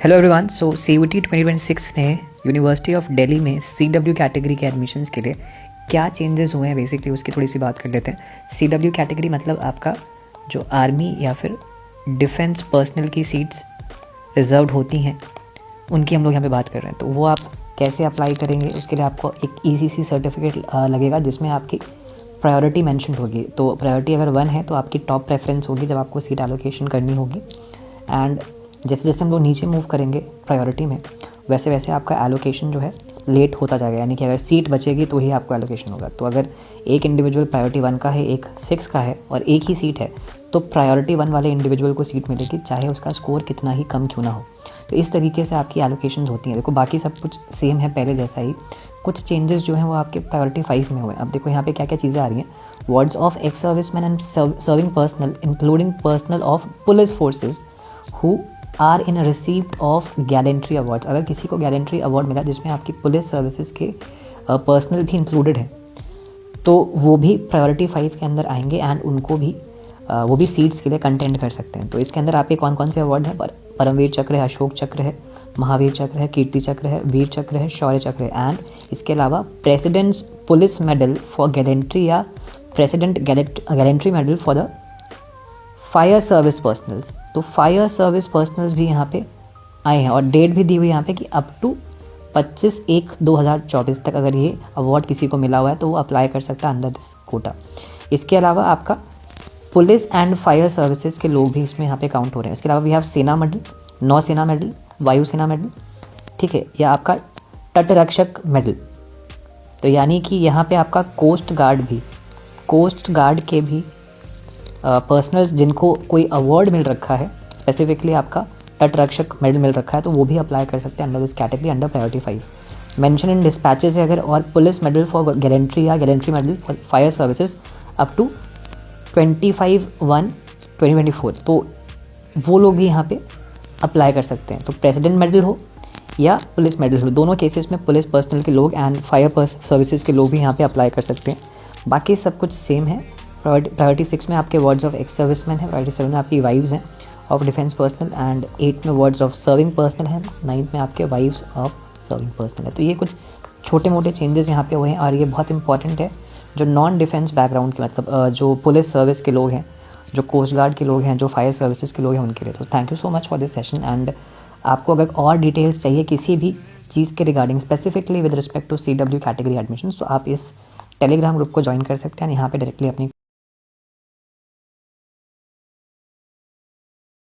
Hello everyone. सो CUET 2026 ने university of Delhi में CW category के एडमिशन्स के लिए क्या चेंजेस हुए हैं, बेसिकली उसकी थोड़ी सी बात कर लेते हैं। CW कैटेगरी मतलब आपका जो आर्मी या फिर डिफेंस पर्सनल की सीट्स रिजर्व्ड होती हैं, उनकी हम लोग यहाँ पे बात कर रहे हैं। तो वो आप कैसे अप्लाई करेंगे, उसके लिए आपको एक ECC सर्टिफिकेट लगेगा जिसमें आपकी प्रायोरिटी मेंशन होगी। तो प्रायोरिटी अगर 1 है तो आपकी टॉप प्रेफरेंस होगी जब आपको सीट एलोकेशन करनी होगी। एंड जैसे जैसे हम लोग नीचे मूव करेंगे प्रायोरिटी में, वैसे वैसे आपका एलोकेशन जो है लेट होता जाएगा। यानी कि अगर सीट बचेगी तो ही आपको एलोकेशन होगा। तो अगर एक इंडिविजुअल प्रायोरिटी 1 का है, एक 6 का है और एक ही सीट है, तो प्रायोरिटी 1 वाले इंडिविजुअल को सीट मिलेगी, चाहे उसका स्कोर कितना ही कम क्यों ना हो। तो इस तरीके से आपकी एलोकेशन होती हैं। देखो बाकी सब कुछ सेम है पहले जैसा ही, कुछ चेंजेस जो हैं वो आपके प्रायोरिटी 5 में हुए। अब देखो यहाँ पे क्या क्या चीज़ें आ रही हैं। Wards of ex serviceman and serving personnel including personnel of police forces who are in receipt of gallantry awards. अगर किसी को गैलेंट्री अवार्ड मिला जिसमें आपकी पुलिस सर्विसेज के पर्सनल भी इंक्लूडेड है, तो वो भी प्रायोरिटी 5 के अंदर आएंगे एंड उनको भी वो भी सीट्स के लिए कंटेंट कर सकते हैं। तो इसके अंदर आपके कौन कौन से अवार्ड हैं? परमवीर चक्र है, अशोक चक्र है, महावीर चक्र है, कीर्ति चक्र है, वीर चक्र है, शौर्य चक्र है। एंड इसके अलावा presidents police medal for gallantry या president gallantry medal for the fire service personnels. तो फायर सर्विस पर्सनल्स भी यहाँ पे आए हैं और डेट भी दी हुई यहाँ पे कि अप टू 25/1/2024 तक अगर ये अवार्ड किसी को मिला हुआ है तो वो अप्लाई कर सकता है अंडर दिस कोटा। इसके अलावा आपका पुलिस एंड फायर सर्विसेज के लोग भी इसमें यहाँ पे काउंट हो रहे हैं। इसके अलावा वी हैव सेना मेडल, नौसेना मेडल, वायुसेना मेडल, ठीक है, या आपका तटरक्षक मेडल। तो यानी कि यहाँ पे आपका कोस्ट गार्ड के भी पर्सनल्स जिनको कोई अवार्ड मिल रखा है, स्पेसिफिकली आपका तटरक्षक मेडल मिल रखा है, तो वो भी अप्लाई कर सकते हैं under this category under priority 5। Mention in dispatches है अगर, और पुलिस मेडल फॉर गैलेंट्री या gallantry medal for fire services up to 25/1/2024, तो वो लोग भी यहाँ पे अप्लाई कर सकते हैं। तो प्रेसिडेंट मेडल हो या पुलिस मेडल हो, दोनों केसेस में पुलिस पर्सनल के लोग एंड फायर सर्विसेज के लोग भी यहाँ पे अप्लाई कर सकते हैं। बाकी सब कुछ सेम है। प्रायोरिटी 6 में आपके वर्ड्स ऑफ एक्स सर्विसमैन है, प्रायोरिटी 7 में आपकी वाइव्स हैं ऑफ डिफेंस पर्सनल, एंड 8 में वर्ड्स ऑफ सर्विंग पर्सनल है, 9 में आपके वाइव्स ऑफ सर्विंग पर्सनल है। तो ये कुछ छोटे मोटे चेंजेस यहाँ पे हुए हैं और ये बहुत इंपॉर्टेंट है जो नॉन डिफेंस बैकग्राउंड के, मतलब जो पुलिस सर्विस के लोग हैं, जो कोस्ट गार्ड के लोग हैं, जो फायर सर्विसेज के लोग हैं, उनके लिए। तो thank you so much for this session. And आपको अगर और डिटेल्स चाहिए किसी भी चीज़ के regarding, specifically with respect to CW category admission, तो आप इस टेलीग्राम ग्रुप को ज्वाइन कर सकते हैं। यहाँ पे डायरेक्टली अपनी